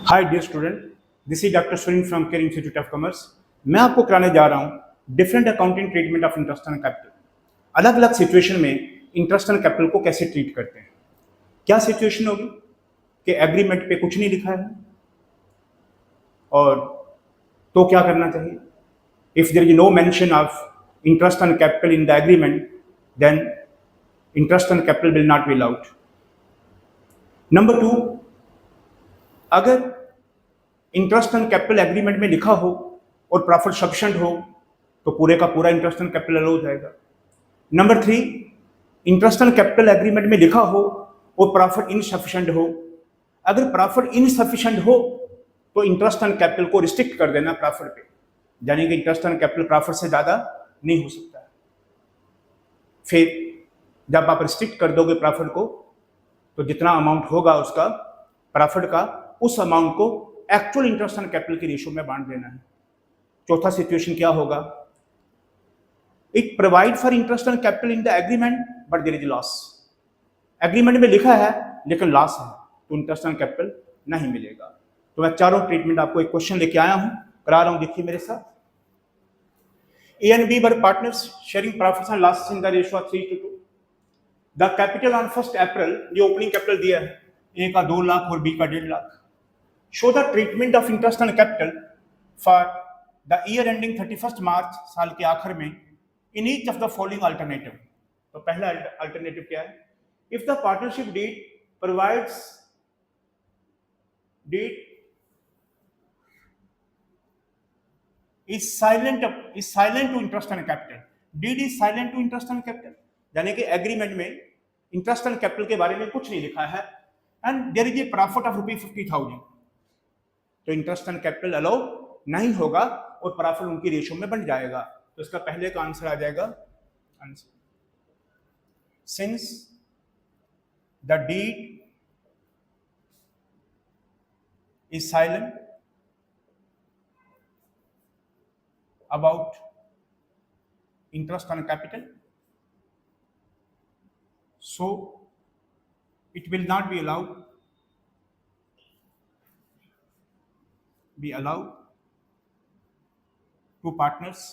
Hi dear student, this is doctor Sunil from care institute of commerce. मैं आपको कराने जा रहा हूँ different accounting treatment of interest and capital. अलग अलग सिचुएशन में इंटरेस्ट एंड कैपिटल को कैसे ट्रीट करते हैं। क्या सिचुएशन होगी कि एग्रीमेंट पे कुछ नहीं लिखा है और तो क्या करना चाहिए? If there is no mention of interest and capital in the agreement, then interest and capital will not be allowed. Number two, अगर इंटरेस्ट एंड कैपिटल एग्रीमेंट में लिखा हो और प्रॉफिट सफिशिएंट हो तो पूरे का पूरा इंटरेस्ट एंड कैपिटल अलाउ हो जाएगा। Number three, interest and capital agreement में लिखा हो और प्रॉफिट इनसफिशिएंट हो। अगर प्रॉफिट इनसफिशिएंट हो तो इंटरेस्ट एंड कैपिटल को रिस्ट्रिक्ट कर देना प्रॉफिट पे, यानी कि इंटरेस्ट एंड कैपिटल प्रॉफिट से ज्यादा नहीं हो सकता है। फिर जब आप रिस्ट्रिक्ट कर दोगे प्रॉफिट को तो जितना अमाउंट होगा उसका प्रॉफिट का, उस अमाउंट को एक्चुअल इंटरेस्ट एंड कैपिटल की रेशियो में बांट देना है। चौथा सिचुएशन क्या होगा? It provide for interest and capital in the agreement but there is loss. Agreement में लिखा है लेकिन लॉस है तो इंटरेस्ट एंड कैपिटल नहीं मिलेगा। तो मैं चारों ट्रीटमेंट आपको एक क्वेश्चन लेके आया हूं, करा रहा हूं, देखिए मेरे साथ। A and B were partners sharing profits and losses in the ratio of 3:2। The capital on 1 April, ये ओपनिंग कैपिटल दिया है, ए का 2 लाख और बी का 1.5 lakh. Show the treatment of interest and capital for the year ending 31 March, साल के आखिर में, in each of the following alternative. तो पहला अल्टरनेटिव क्या है? If the partnership deed provides deed is silent to interest and capital. Deed is silent to interest and capital, यानी कि एग्रीमेंट में इंटरेस्ट एंड कैपिटल के बारे में कुछ नहीं लिखा है and there is a profit of ₹50,000, तो इंटरेस्ट एंड कैपिटल अलाउ नहीं होगा और प्रॉफिट उनकी रेशियो में बन जाएगा। तो इसका पहले का आंसर आ जाएगा answer, since the deed is silent about interest on capital, so it will not be allowed to partners.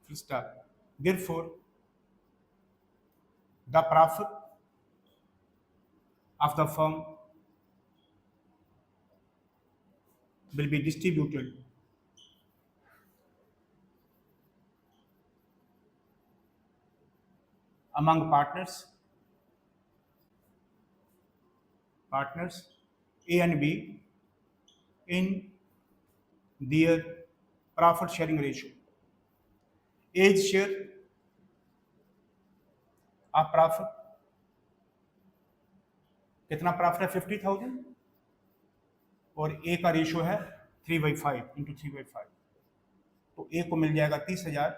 Full stop. Therefore, the profit of the firm will be distributed among partners A and B in their profit sharing ratio. A's share of profit, कितना profit है? 50,000 और ए का ratio है 3/5 into 3/5, तो ए को मिल जाएगा 30,000।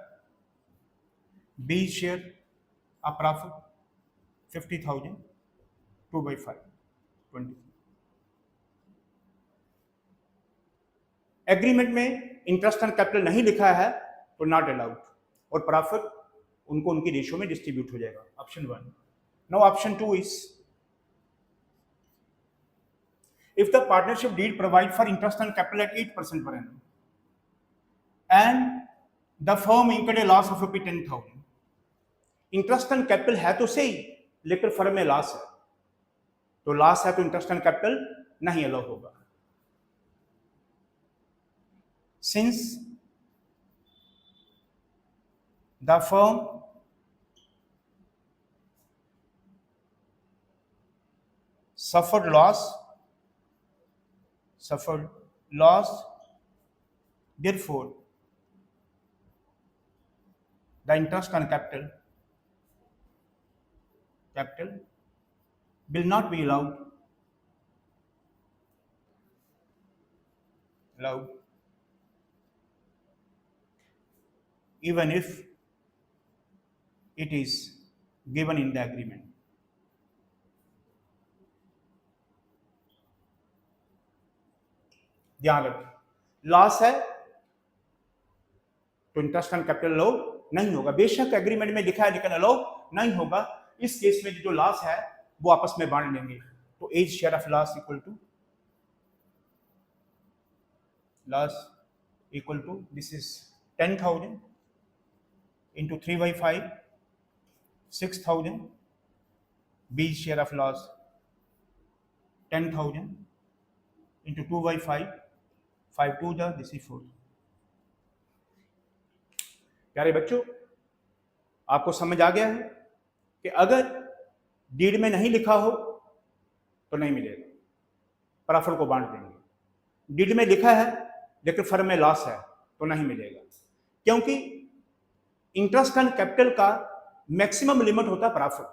B share of profit 50,000, 2/5 20। Agreement में इंटरेस्ट एंड कैपिटल नहीं लिखा है तो नॉट अलाउड और प्रॉफिट उनको उनकी रेशियो में डिस्ट्रीब्यूट हो जाएगा। Option 1। Now option 2 is if the partnership deed provide for interest and capital at 8% per annum and the firm incurred a loss of ₹10,000, interest and capital है तो सही लेकिन फर्म में लॉस है, तो लॉस है तो इंटरेस्ट एंड कैपिटल नहीं अलाउ होगा। Since the firm suffered loss, therefore the interest on capital will not be allowed even if it is given in the agreement. ध्यान रखें, लॉस है तो इंटरेस्ट एंड कैपिटल अलाउ नहीं होगा। बेशक agreement में लिखा है लेकिन अलाउ नहीं होगा। इस केस में जो लॉस है वो आपस में बांट लेंगे। तो A's share of loss equal to this is 10,000 into 3 by 5, 6,000. B share of loss 10,000 into 2 by 5, 5 2 जा, this is 4. प्यारे बच्चों, आपको समझ आ गया है कि अगर डीड में नहीं लिखा हो तो नहीं मिलेगा, प्रॉफिट को बांट देंगे। डीड में लिखा है लेकिन फर्म में लॉस है तो नहीं मिलेगा, क्योंकि इंटरेस्ट ऑन कैपिटल का मैक्सिमम लिमिट होता है प्रॉफिट।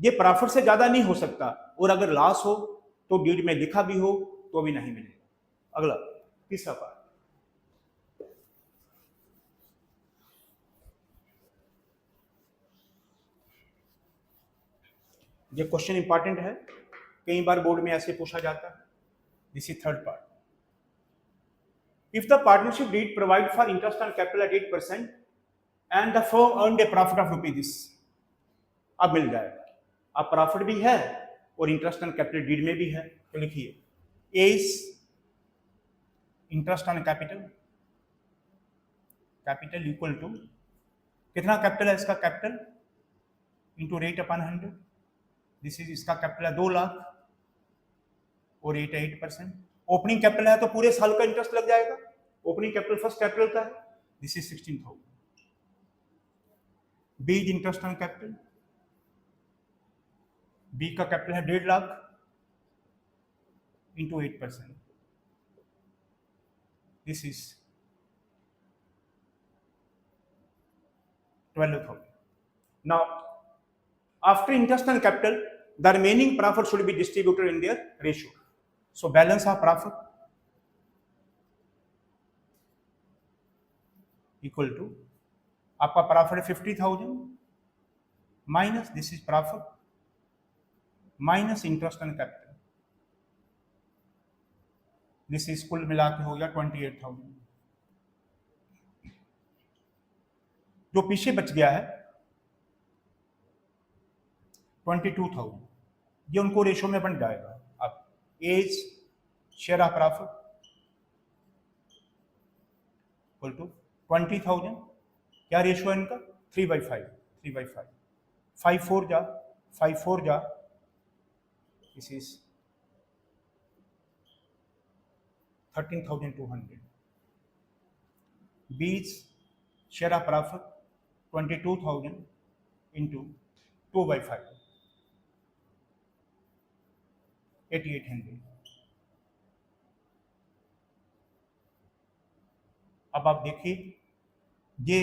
ये प्रॉफिट से ज्यादा नहीं हो सकता, और अगर लॉस हो तो डीड में लिखा भी हो तो भी नहीं मिलेगा। अगला तीसरा पार्ट, ये क्वेश्चन इंपॉर्टेंट है, कई बार बोर्ड में ऐसे पूछा जाता है। This is third part. If the partnership deed provide for interest on capital at 8% and the firm earned a profit of ₹, अब मिल जाएगा। अब प्रॉफिट भी है और इंटरेस्ट ऑन कैपिटल डीड में भी है, तो लिखिए A is interest on capital equal to, कितना कैपिटल है इसका, capital into rate upon 100। This is, इसका कैपिटल है 2 लाख और रेट है 8%। ओपनिंग कैपिटल है तो पूरे साल का इंटरेस्ट लग जाएगा, ओपनिंग कैपिटल फर्स्ट कैपिटल का है। This is 16,000। B is interest on capital, B का कैपिटल है 1.5 lakh into 8%। This is 12,000। Now after interest on capital the remaining profit should be distributed in their ratio. So balance of profit equal to, आपका profit है 50,000 minus this is profit minus interest on capital, this is कुल मिला के हो गया 28,000। जो पीछे बच गया है 22,000, ये उनको रेशो में बन जाएगा। अब A's share of profit equal to 20,000, क्या रेशो है इनका, 3/5, 3/5, 5 4 जा, दिस इज 13,200। बीज शेयर ऑफ प्रॉफिट 22,000 इंटू 2/5, 8,800। अब आप देखिए, ये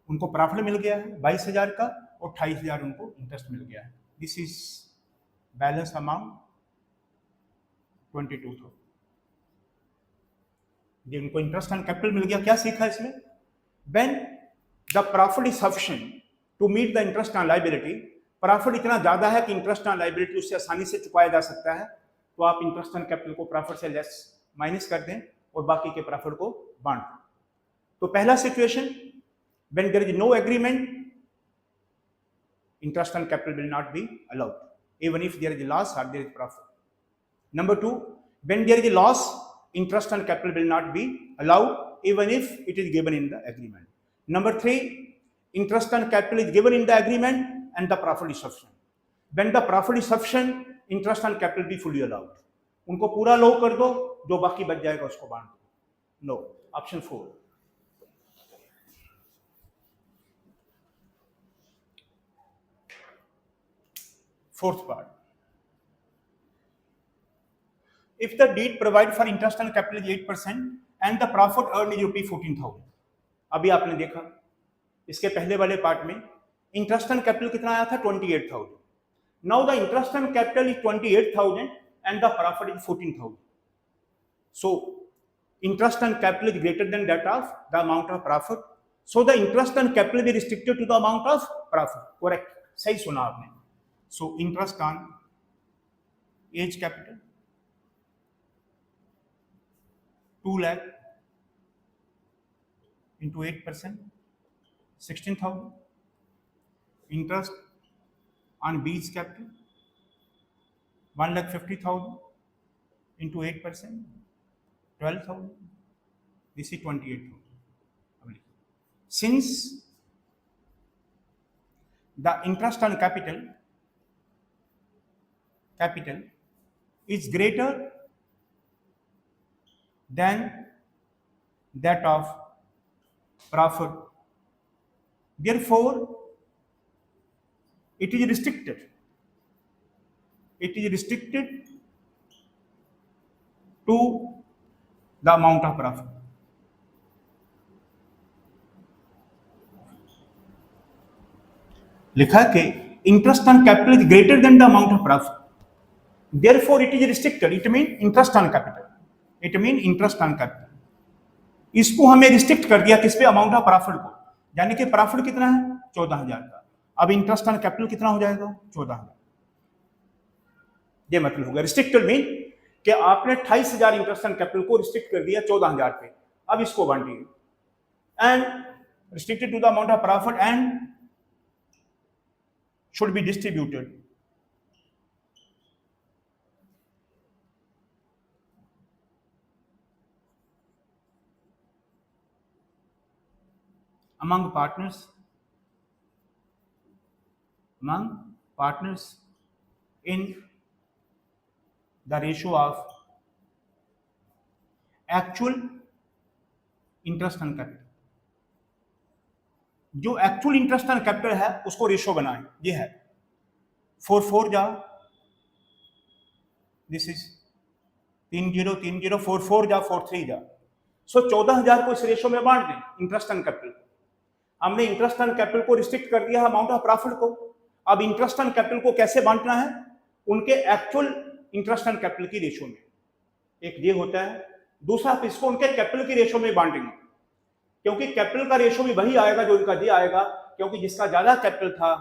उनको प्रॉफिट मिल गया है 22,000 का और 28,000 उनको इंटरेस्ट मिल गया है। This is balance amount 22,000। ये उनको इंटरेस्ट ऑन कैपिटल मिल गया। क्या सीखा इसमें, when the profit is sufficient to meet the interest on liability, profit इतना ज्यादा है कि इंटरेस्ट ऑन लायबिलिटी उससे आसानी से चुकाया जा सकता है, तो आप इंटरेस्ट ऑन कैपिटल को प्रॉफिट से लेस माइनस कर दें और बाकी के प्रॉफिट को बांट दें। तो पहला situation, when there is no agreement, interest on capital will not be allowed even if there is loss और there is profit. Number 2, when there is loss, interest on capital will not be allowed even if it is given in the agreement. Number 3, interest on capital is given in the agreement and the profit is sufficient. When the profit is sufficient, interest on capital be fully allowed. उनको पूरा लो कर दो, जो बाकी बच जाएगा उसको बांट दो। No, option 4। Fourth part, if the deed provide for interest on capital is 8% and the profit earned is ₹14,000। अभी आपने देखा इसके पहले वाले पार्ट में इंटरेस्ट ऑन कैपिटल कितना आया था, 28,000। Now the interest on capital is 28,000 and the profit is 14,000। So interest on capital is greater than that of the amount of profit, so the interest on capital be restricted to the amount of profit. Correct, सही सुना आपने। So interest on A's capital 2 lakh into 8%, 16,000. Interest on B's capital 1,50,000 into 8%, 12,000. This is 28,000. Since the interest on capital is greater than that of profit, therefore it is restricted. It is restricted to the amount of profit. लिखा कि interest on capital is greater than the amount of profit, therefore it is restricted. It means interest on capital. It means interest on capital. इसको हमें restrict कर दिया किस पे? Amount of profit को, यानी कि प्रॉफिट कितना है? 14,000 का। अब इंटरेस्ट ऑन कैपिटल कितना हो जाएगा? 14,000। ये मतलब होगा रिस्ट्रिक्टेड मीन कि आपने 28,000 इंटरेस्ट ऑन कैपिटल को रिस्ट्रिक्ट कर दिया 14,000 पे, अब इसको बांटिए and restricted to the amount of profit and should be distributed among partners in the ratio of actual interest on capital. जो एक्चुअल इंटरेस्ट ऑन कैपिटल है उसको रेशो बनाएं। ये है 4 जा, दिस इज 30 4 जा 4 जा। सो 14,000 को इस रेशो में बांट दें इंटरेस्ट ऑन कैपिटल। हमने इंटरेस्ट ऑन कैपिटल को रिस्ट्रिक्ट कर दिया है अमाउंट ऑफ प्रॉफिट को। अब इंटरेस्ट ऑन कैपिटल को कैसे बांटना है? उनके एक्चुअल इंटरेस्ट ऑन कैपिटल की रेशो में। एक ये होता है, दूसरा आप इसको उनके कैपिटल की रेशो में बांटेंगे, क्योंकि कैपिटल का रेशो भी वही आएगा जो इनका ये आएगा, क्योंकि जिसका ज्यादा कैपिटल था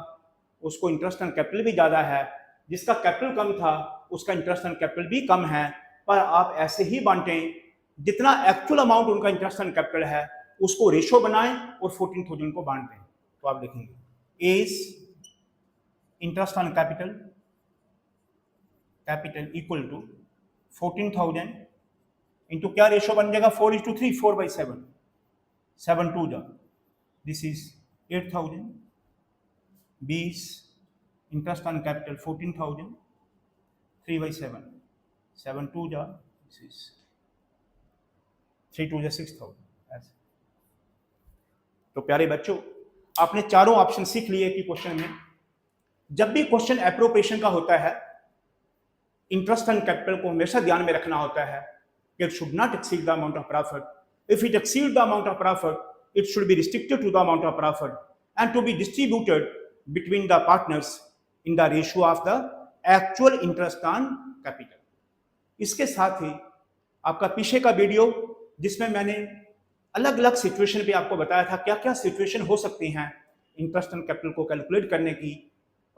उसको इंटरेस्ट ऑन कैपिटल भी ज्यादा है, जिसका कैपिटल कम था उसका इंटरेस्ट ऑन कैपिटल भी कम है। पर आप ऐसे ही बांटें, जितना एक्चुअल अमाउंट उनका इंटरेस्ट ऑन कैपिटल है उसको रेशो बनाएं और 14,000 को बांट दें। तो आप देखेंगे is interest on capital equal to 14,000 into क्या रेशो बन जाएगा? 4:3, 4/7, 7 2 जा, this is 8,000। 20 interest on capital 14,000, 3/7, 7 2 जा, दिस इज 3 2 जा 6,000। ऐसे तो प्यारे बच्चों, आपने चारों ऑप्शन सीख लिए कि क्वेश्चन में जब भी क्वेश्चन एप्रोप्रिएशन का होता है, इंटरेस्ट ऑन कैपिटल को हमेशा ध्यान में रखना होता है कि it should not exceed the amount of profit. If it exceeds the amount of profit, it should be restricted to the amount of profit and to be distributed between the partners in the ratio of the actual interest on capital. इसके साथ ही आपका पीछे का video जिसमें मैंने अलग अलग situation पे आपको बताया था क्या क्या सिचुएशन हो सकती हैं इंटरेस्ट ऑन कैपिटल को कैलकुलेट करने की,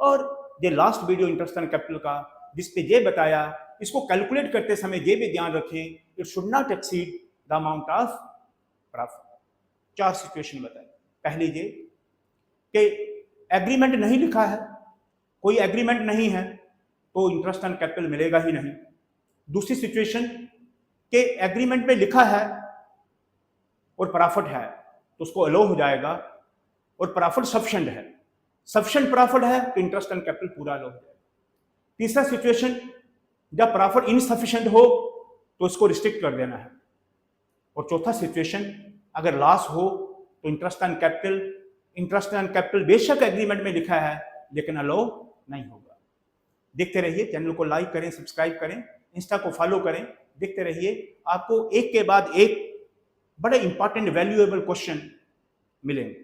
और ये last video interest on capital का जिस पे ये बताया, इसको कैलकुलेट करते समय ये भी ध्यान रखें it should not exceed the amount of profit. 4 situation बताए। पहली ये कि एग्रीमेंट नहीं लिखा है, कोई एग्रीमेंट नहीं है तो इंटरेस्ट ऑन कैपिटल मिलेगा ही नहीं। दूसरी सिचुएशन कि एग्रीमेंट में लिखा है और प्रॉफिट है तो उसको अलो हो जाएगा, और प्रॉफिट सफिशिएंट है, सफिशिएंट प्रॉफिट है तो इंटरेस्ट ऑन कैपिटल पूरा अलो हो जाएगा। तीसरा सिचुएशन जब प्रॉफिट इनसफिशिएंट हो तो इसको रिस्ट्रिक्ट कर देना है, और चौथा सिचुएशन अगर लॉस हो तो इंटरेस्ट ऑन कैपिटल बेशक एग्रीमेंट में लिखा है लेकिन अलो नहीं होगा। देखते रहिए, चैनल को लाइक करें, सब्सक्राइब करें, इंस्टा को फॉलो करें, देखते रहिए, आपको एक के बाद एक बड़े इंपॉर्टेंट वैल्यूएबल क्वेश्चन मिलेंगे।